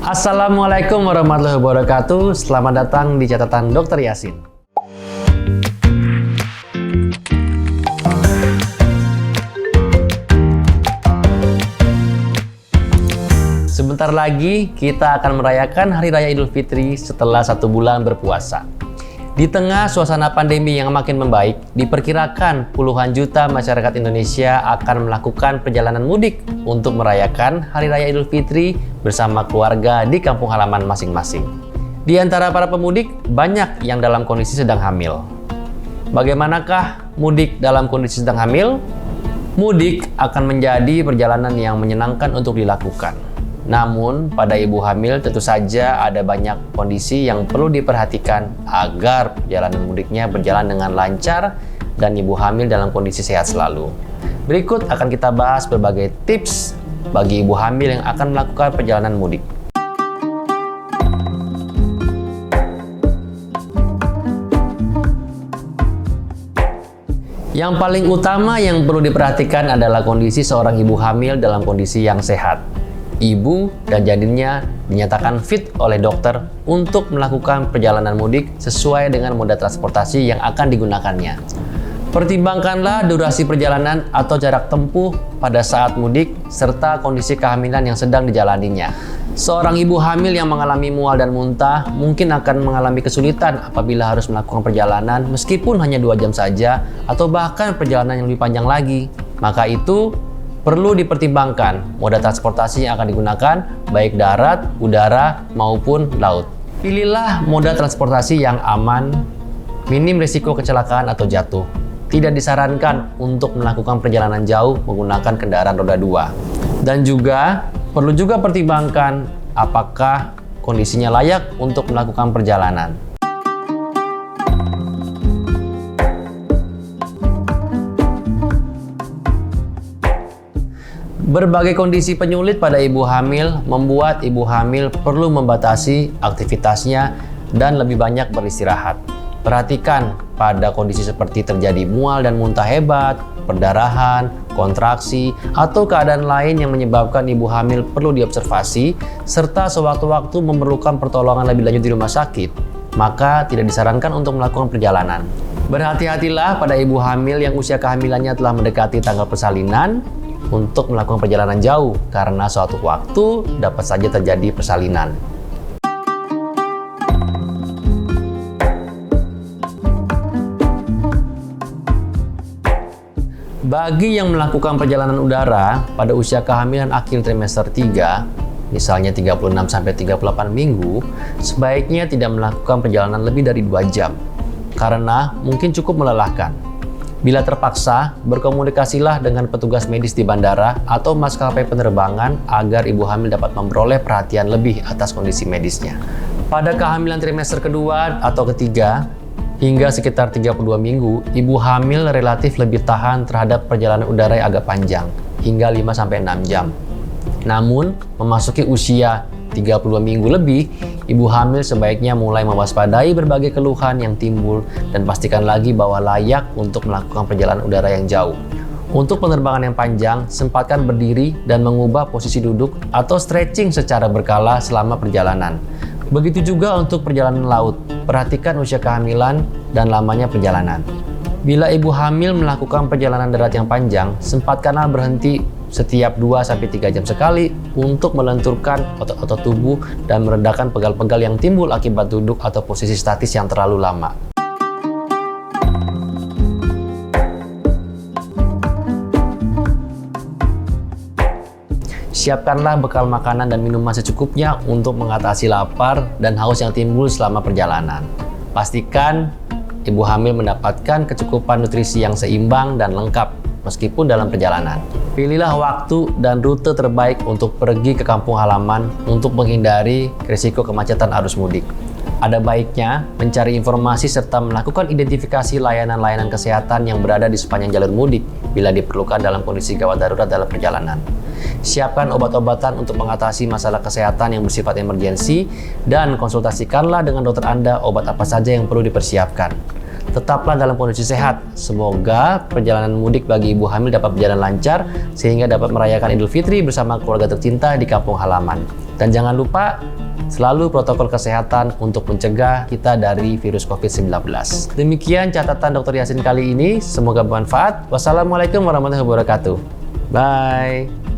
Assalamualaikum warahmatullahi wabarakatuh. Selamat datang di catatan Dr. Yasin. Sebentar lagi kita akan merayakan Hari Raya Idul Fitri setelah 1 bulan berpuasa. Di tengah suasana pandemi yang makin membaik, diperkirakan puluhan juta masyarakat Indonesia akan melakukan perjalanan mudik untuk merayakan Hari Raya Idul Fitri bersama keluarga di kampung halaman masing-masing. Di antara para pemudik, banyak yang dalam kondisi sedang hamil. Bagaimanakah mudik dalam kondisi sedang hamil? Mudik akan menjadi perjalanan yang menyenangkan untuk dilakukan. Namun, pada ibu hamil tentu saja ada banyak kondisi yang perlu diperhatikan agar perjalanan mudiknya berjalan dengan lancar dan ibu hamil dalam kondisi sehat selalu. Berikut akan kita bahas berbagai tips bagi ibu hamil yang akan melakukan perjalanan mudik. Yang paling utama yang perlu diperhatikan adalah kondisi seorang ibu hamil dalam kondisi yang sehat. Ibu dan janinnya dinyatakan fit oleh dokter untuk melakukan perjalanan mudik sesuai dengan moda transportasi yang akan digunakannya. Pertimbangkanlah durasi perjalanan atau jarak tempuh pada saat mudik serta kondisi kehamilan yang sedang dijalaninya. Seorang ibu hamil yang mengalami mual dan muntah mungkin akan mengalami kesulitan apabila harus melakukan perjalanan meskipun hanya 2 jam saja atau bahkan perjalanan yang lebih panjang lagi. Maka itu perlu dipertimbangkan moda transportasi yang akan digunakan, baik darat, udara, maupun laut. Pilihlah moda transportasi yang aman, minim risiko kecelakaan atau jatuh. Tidak disarankan untuk melakukan perjalanan jauh menggunakan kendaraan roda 2. Dan juga perlu juga pertimbangkan apakah kondisinya layak untuk melakukan perjalanan. Berbagai kondisi penyulit pada ibu hamil membuat ibu hamil perlu membatasi aktivitasnya dan lebih banyak beristirahat. Perhatikan pada kondisi seperti terjadi mual dan muntah hebat, perdarahan, kontraksi, atau keadaan lain yang menyebabkan ibu hamil perlu diobservasi, serta sewaktu-waktu memerlukan pertolongan lebih lanjut di rumah sakit, maka tidak disarankan untuk melakukan perjalanan. Berhati-hatilah pada ibu hamil yang usia kehamilannya telah mendekati tanggal persalinan, untuk melakukan perjalanan jauh karena suatu waktu dapat saja terjadi persalinan. Bagi yang melakukan perjalanan udara pada usia kehamilan akhir trimester 3, misalnya 36-38 minggu, sebaiknya tidak melakukan perjalanan lebih dari 2 jam karena mungkin cukup melelahkan. Bila terpaksa, berkomunikasilah dengan petugas medis di bandara atau maskapai penerbangan agar ibu hamil dapat memperoleh perhatian lebih atas kondisi medisnya. Pada kehamilan trimester kedua atau ketiga, hingga sekitar 32 minggu, ibu hamil relatif lebih tahan terhadap perjalanan udara yang agak panjang, hingga 5-6 jam. Namun, memasuki usia 32 minggu lebih, ibu hamil sebaiknya mulai mewaspadai berbagai keluhan yang timbul dan pastikan lagi bahwa layak untuk melakukan perjalanan udara yang jauh. Untuk penerbangan yang panjang, sempatkan berdiri dan mengubah posisi duduk atau stretching secara berkala selama perjalanan. Begitu juga untuk perjalanan laut, perhatikan usia kehamilan dan lamanya perjalanan. Bila ibu hamil melakukan perjalanan darat yang panjang, sempatkanlah berhenti setiap 2-3 jam sekali untuk melenturkan otot-otot tubuh dan meredakan pegal-pegal yang timbul akibat duduk atau posisi statis yang terlalu lama. Siapkanlah bekal makanan dan minuman secukupnya untuk mengatasi lapar dan haus yang timbul selama perjalanan. Pastikan ibu hamil mendapatkan kecukupan nutrisi yang seimbang dan lengkap meskipun dalam perjalanan. Pilihlah waktu dan rute terbaik untuk pergi ke kampung halaman untuk menghindari risiko kemacetan arus mudik. Ada baiknya mencari informasi serta melakukan identifikasi layanan-layanan kesehatan yang berada di sepanjang jalur mudik bila diperlukan dalam kondisi gawat darurat dalam perjalanan. Siapkan obat-obatan untuk mengatasi masalah kesehatan yang bersifat emergensi dan konsultasikanlah dengan dokter Anda obat apa saja yang perlu dipersiapkan. Tetaplah dalam kondisi sehat. Semoga perjalanan mudik bagi ibu hamil dapat berjalan lancar sehingga dapat merayakan Idul Fitri bersama keluarga tercinta di kampung halaman. Dan jangan lupa selalu protokol kesehatan untuk mencegah kita dari virus COVID-19. Demikian catatan Dr. Yasin kali ini. Semoga bermanfaat. Wassalamualaikum warahmatullahi wabarakatuh. Bye.